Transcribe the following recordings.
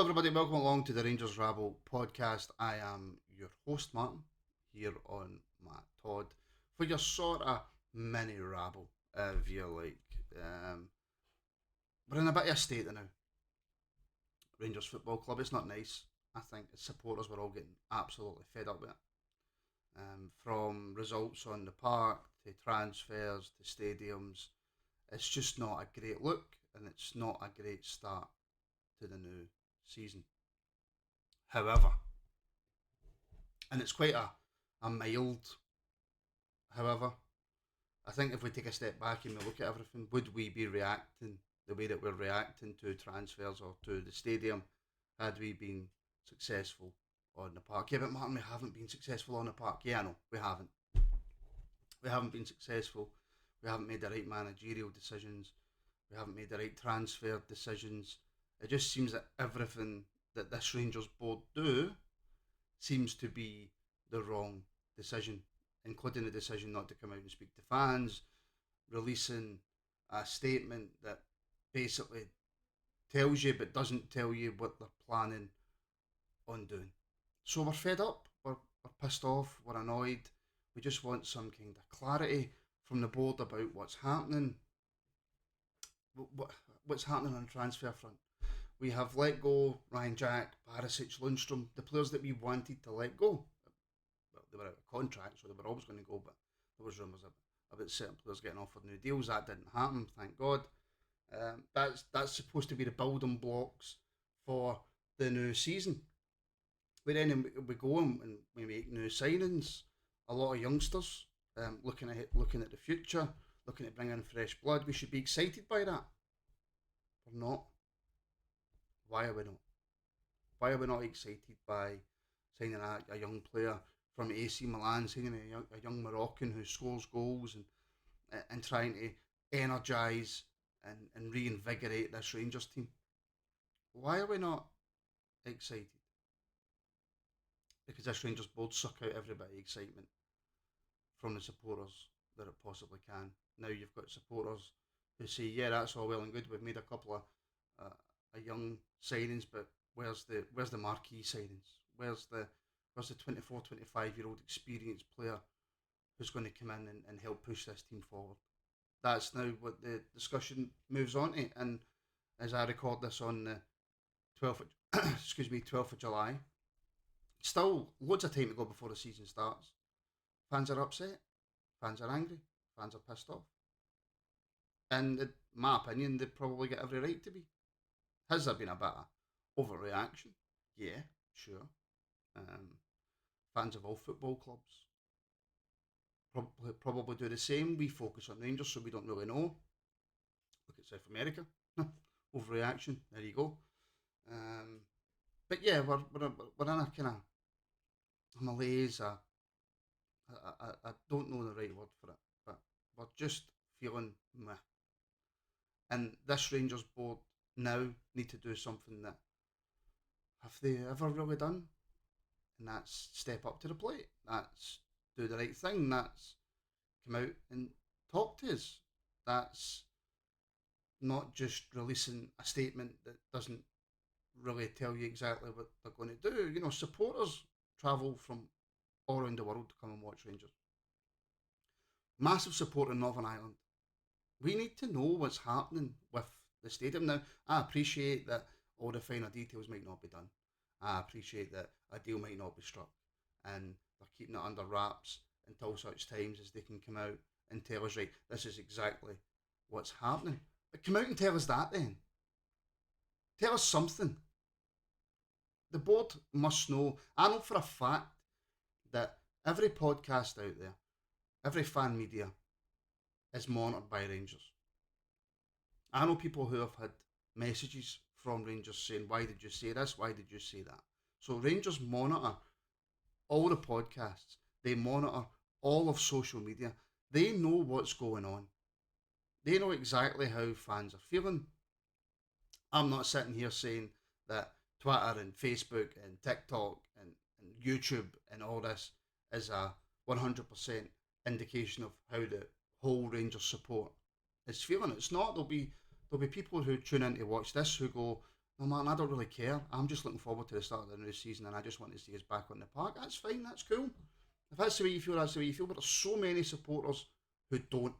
Hello, everybody. Welcome along to the Rangers Rabble podcast. I am your host, Martin, here on Matt Todd for your sort of mini rabble, if you like. Um, we're in a bit of a state now. Rangers Football Club. It's not nice. I think as supporters, we're all getting absolutely fed up with it. From results on the park to transfers to stadiums, it's just not a great look, and it's not a great start to the new season. However, and it's quite a mild however, I think if we take a step back and we look at everything, would we be reacting the way that we're reacting to transfers or to the stadium had we been successful on the park? Yeah, but Martin, we haven't been successful on the park. Yeah, I know, we haven't. We haven't been successful. We haven't made the right managerial decisions. We haven't made the right transfer decisions. It just seems that everything that this Rangers board do seems to be the wrong decision, including the decision not to come out and speak to fans, releasing a statement that basically tells you but doesn't tell you what they're planning on doing. So we're fed up, we're pissed off, we're annoyed. We just want some kind of clarity from the board about what's happening, what's happening on the transfer front. We have let go Ryan Jack, Barisic, Lundstrom, the players that we wanted to let go. Well, they were out of contract, so they were always going to go, but there was rumours about certain players getting offered new deals. That didn't happen, thank God. That's supposed to be the building blocks for the new season. But then we go and we make new signings. A lot of youngsters looking at the future, looking to bring in fresh blood. We should be excited by that. We're not. Why are we not? Why are we not excited by signing a young player from AC Milan, signing a young Moroccan who scores goals and trying to energise and reinvigorate this Rangers team? Why are we not excited? Because this Rangers board suck out every bit of excitement from the supporters that it possibly can. Now you've got supporters who say, yeah, that's all well and good. We've made a couple of young signings, but where's the marquee signings? Where's the 24, 25-year-old experienced player who's going to come in and help push this team forward? That's now what the discussion moves on to. And as I record this on the 12th of, 12th of July, still loads of time to go before the season starts. Fans are upset, fans are angry, fans are pissed off. And in my opinion, they probably get every right to be. Has there been a bit of overreaction? Yeah, sure. Fans of all football clubs probably do the same. We focus on Rangers, so we don't really know. Look at South America. Overreaction. There you go. But yeah, we're in a kind of malaise. I don't know the right word for it, but we're just feeling meh. And this Rangers board now need to do something that have they ever really done, and that's step up to the plate. That's do the right thing. That's come out and talk to us. That's not just releasing a statement that doesn't really tell you exactly what they're going to do. You know, supporters travel from all around the world to come and watch Rangers. Massive support in Northern Ireland. We need to know what's happening with the stadium now. I appreciate that all the finer details might not be done. I appreciate that a deal might not be struck, and they're keeping it under wraps until such times as they can come out and tell us, right, this is exactly what's happening. But come out and tell us that then. Tell us something. The board must know. I know for a fact that every podcast out there, every fan media is monitored by Rangers. I know people who have had messages from Rangers saying, why did you say this? Why did you say that? So Rangers monitor all the podcasts. They monitor all of social media. They know what's going on. They know exactly how fans are feeling. I'm not sitting here saying that Twitter and Facebook and TikTok and YouTube and all this is a 100% indication of how the whole Rangers support is feeling. It's not. There'll be people who tune in to watch this who go, No, man, I don't really care. I'm just looking forward to the start of the new season, and I just want to see us back on the park. That's fine. That's cool. If that's the way you feel, that's the way you feel. But there's so many supporters who don't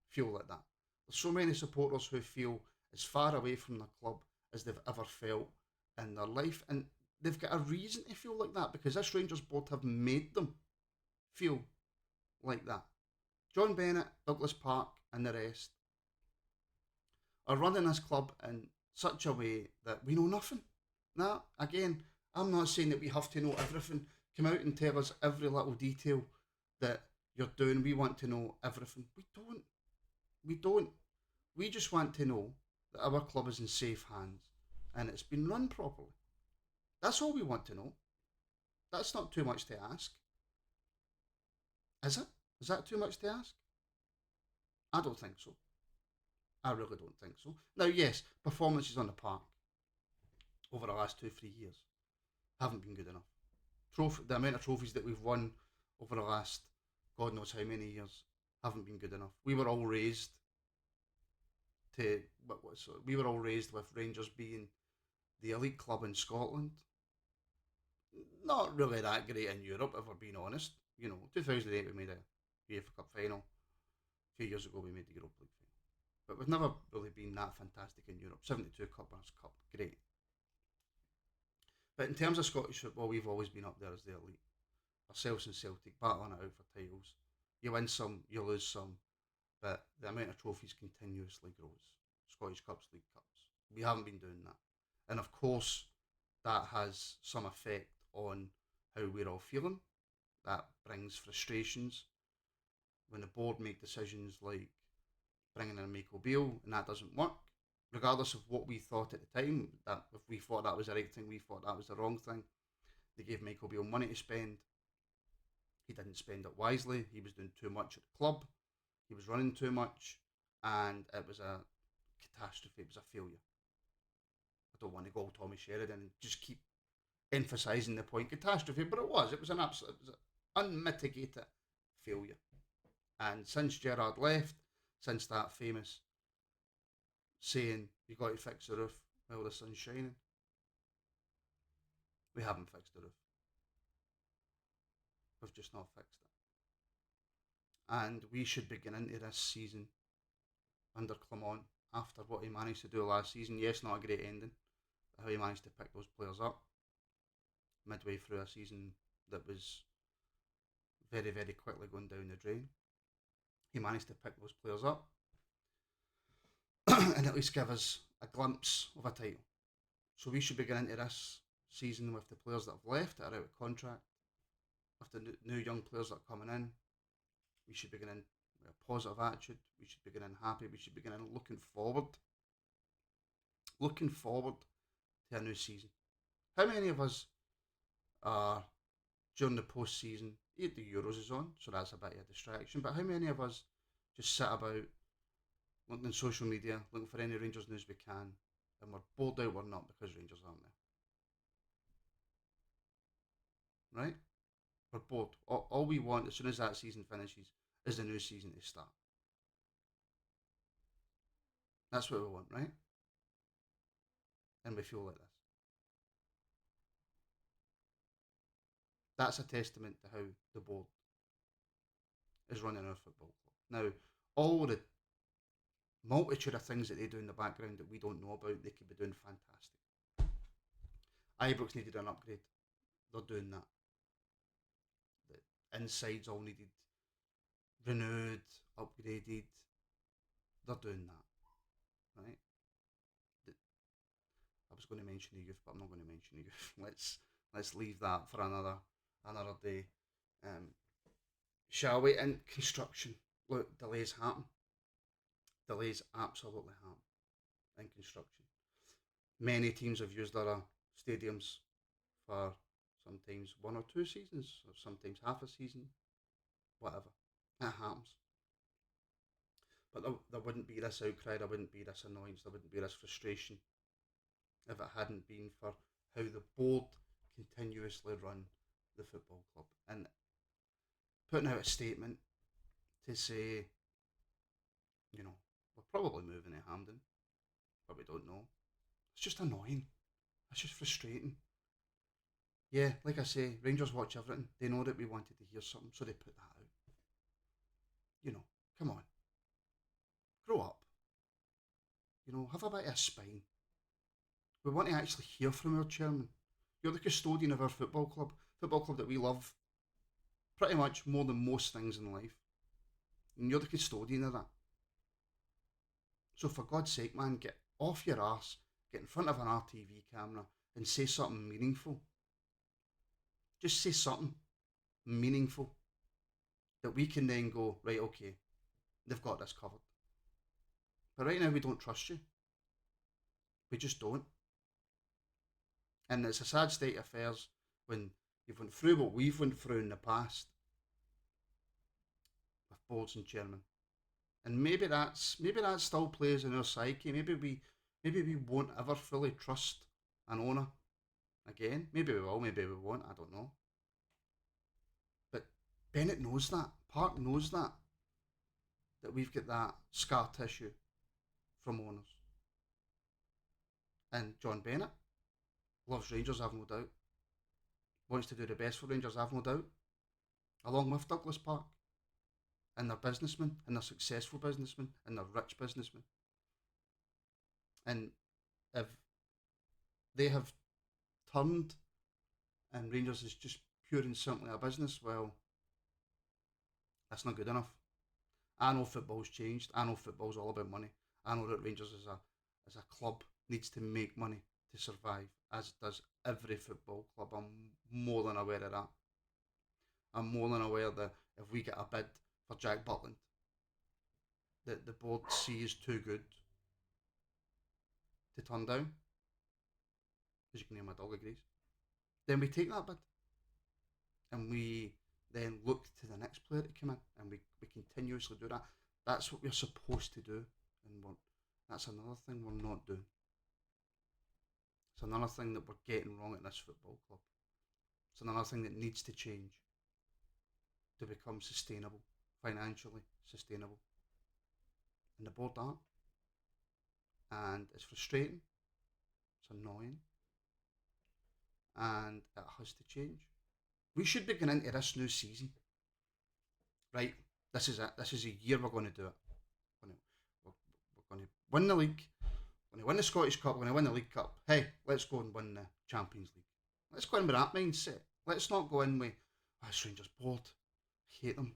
feel like that. There's so many supporters who feel as far away from the club as they've ever felt in their life, and they've got a reason to feel like that because this Rangers board have made them feel like that. John Bennett, Douglas Park, and the rest are running this club in such a way that we know nothing. Now, again, I'm not saying that we have to know everything. Come out and tell us every little detail that you're doing. We want to know everything. We don't. We don't. We just want to know that our club is in safe hands and it's been run properly. That's all we want to know. That's not too much to ask. Is it? Is that too much to ask? I don't think so. I really don't think so. Now, yes, performances on the park over the last 2, 3 years haven't been good enough. The amount of trophies that we've won over the last God knows how many years haven't been good enough. We were all raised to we were all raised with Rangers being the elite club in Scotland. Not really that great in Europe, if we're being honest. 2008 we made a UEFA Cup final. A few years ago we made the Europa League final. But we've never really been that fantastic in Europe. 72 Cup, Winners' Cup, great. But in terms of Scottish football, we've always been up there as the elite. Ourselves and Celtic battling it out for titles. You win some, you lose some, but the amount of trophies continuously grows. Scottish Cups, League Cups. We haven't been doing that. And of course, that has some effect on how we're all feeling. That brings frustrations. When the board make decisions like bringing in Michael Beale and that doesn't work, regardless of what we thought at the time, that if we thought that was the right thing, we thought that was the wrong thing. They gave Michael Beale money to spend. He didn't spend it wisely. He was doing too much at the club. He was running too much, and it was a catastrophe. It was a failure. I don't want to go Tommy Sheridan and just keep emphasising the point catastrophe, but it was. It was an absolute, it was an unmitigated failure. And since Gerrard left, since that famous saying, "You got to fix the roof while the sun's shining," we haven't fixed the roof. We've just not fixed it. And we should begin into this season under Clement after what he managed to do last season. Yes, not a great ending, but how he managed to pick those players up midway through a season that was very, very quickly going down the drain. He managed to pick those players up and at least give us a glimpse of a title. So we should begin into this season with the players that have left that are out of contract, with the new young players that are coming in. We should begin in with a positive attitude. We should begin in happy. We should begin in looking forward to a new season. How many of us are during the post-season? The Euros is on, so that's a bit of a distraction. But how many of us just sit about looking on social media, looking for any Rangers news we can, and we're bored out we're not because Rangers aren't there, right? We're bored. All we want as soon as that season finishes is the new season to start. That's what we want, right? And we feel like this. That's a testament to how the board is running our football club. Now, all the multitude of things that they do in the background that we don't know about, they could be doing fantastic. Ibrox needed an upgrade. They're doing that. The insides all needed renewed, upgraded. They're doing that, right? I was going to mention the youth, but I'm not going to mention the youth. Let's leave that for another day. Shall we? In construction, look, delays happen. Delays absolutely happen in construction. Many teams have used their stadiums for sometimes 1 or 2 seasons, or sometimes half a season, whatever. That happens. But there wouldn't be this outcry, there wouldn't be this annoyance, there wouldn't be this frustration if it hadn't been for how the board continuously run the football club. And putting out a statement to say, we're probably moving to Hampden, but we don't know. It's just annoying. That's just frustrating. Yeah, like I say, Rangers watch everything. They know that we wanted to hear something, so they put that out. You know, come on, grow up. You know, have a bit of a spine. We want to actually hear from our chairman. You're the custodian of our football club that we love pretty much more than most things in life. And you're the custodian of that. So for God's sake, man, get off your arse, get in front of an RTV camera and say something meaningful. Just say something meaningful that we can then go, right, okay, they've got this covered. But right now we don't trust you. We just don't. And it's a sad state of affairs when you've went through what we've went through in the past with boards and chairman. And maybe that still plays in our psyche. Maybe we won't ever fully trust an owner again. Maybe we will, maybe we won't, I don't know. But Bennett knows that. Park knows that we've got that scar tissue from owners. And John Bennett loves Rangers, I've no doubt. Wants to do the best for Rangers, I've no doubt. Along with Douglas Park. And they're businessmen, and they're successful businessmen, and they're rich businessmen. And if they have turned and Rangers is just pure and simply a business, well, that's not good enough. I know football's changed. I know football's all about money. I know that Rangers as a club needs to make money to survive, as does every football club. I'm more than aware of that. I'm more than aware that if we get a bid for Jack Butland that the board sees too good to turn down, as you can hear my dog agrees, then we take that bid and we then look to the next player to come in and we continuously do that. That's what we're supposed to do, and that's another thing we're not doing. It's another thing that we're getting wrong at this football club. It's another thing that needs to change to become sustainable, financially sustainable. And the board aren't. And it's frustrating, it's annoying, and it has to change. We should be going into this new season. Right, this is it. This is a year we're going to do it. We're going to win the league. We're going to win the Scottish Cup. We're going to win the League Cup. Hey, let's go and win the Champions League. Let's go in with that mindset. Let's not go in with, Rangers board. I hate them.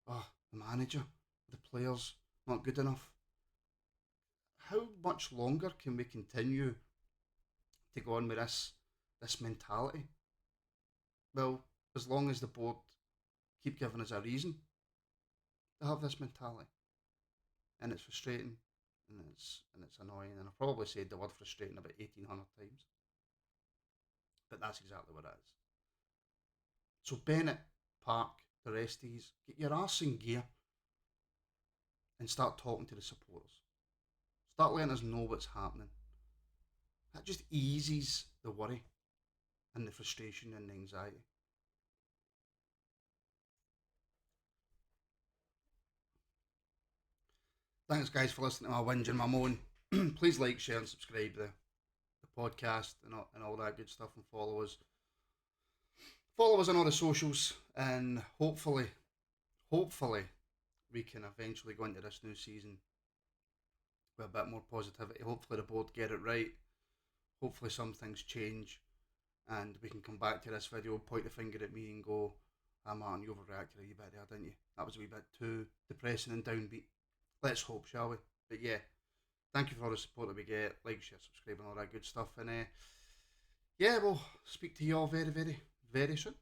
Oh, the manager, the players, not good enough. How much longer can we continue to go on with this mentality? Well, as long as the board keep giving us a reason to have this mentality. And it's frustrating and it's annoying, and I've probably said the word frustrating about 1,800 times. But that's exactly what it is. So Bennett, Park, the rest of these, get your arse in gear and start talking to the supporters. Start letting us know what's happening. That just eases the worry and the frustration and the anxiety. Thanks, guys, for listening to my whinge and my moan. Please like, share, and subscribe the podcast and all that good stuff, and follow us. Follow us on all the socials, and hopefully, we can eventually go into this new season with a bit more positivity. Hopefully, the board get it right. Hopefully, some things change, and we can come back to this video, point the finger at me, and go, Martin, you overreacted a wee bit there, didn't you? That was a wee bit too depressing and downbeat. Let's hope, shall we? But yeah, thank you for all the support that we get. Like, share, subscribe, and all that good stuff. And yeah, we'll speak to you all very, very, very soon.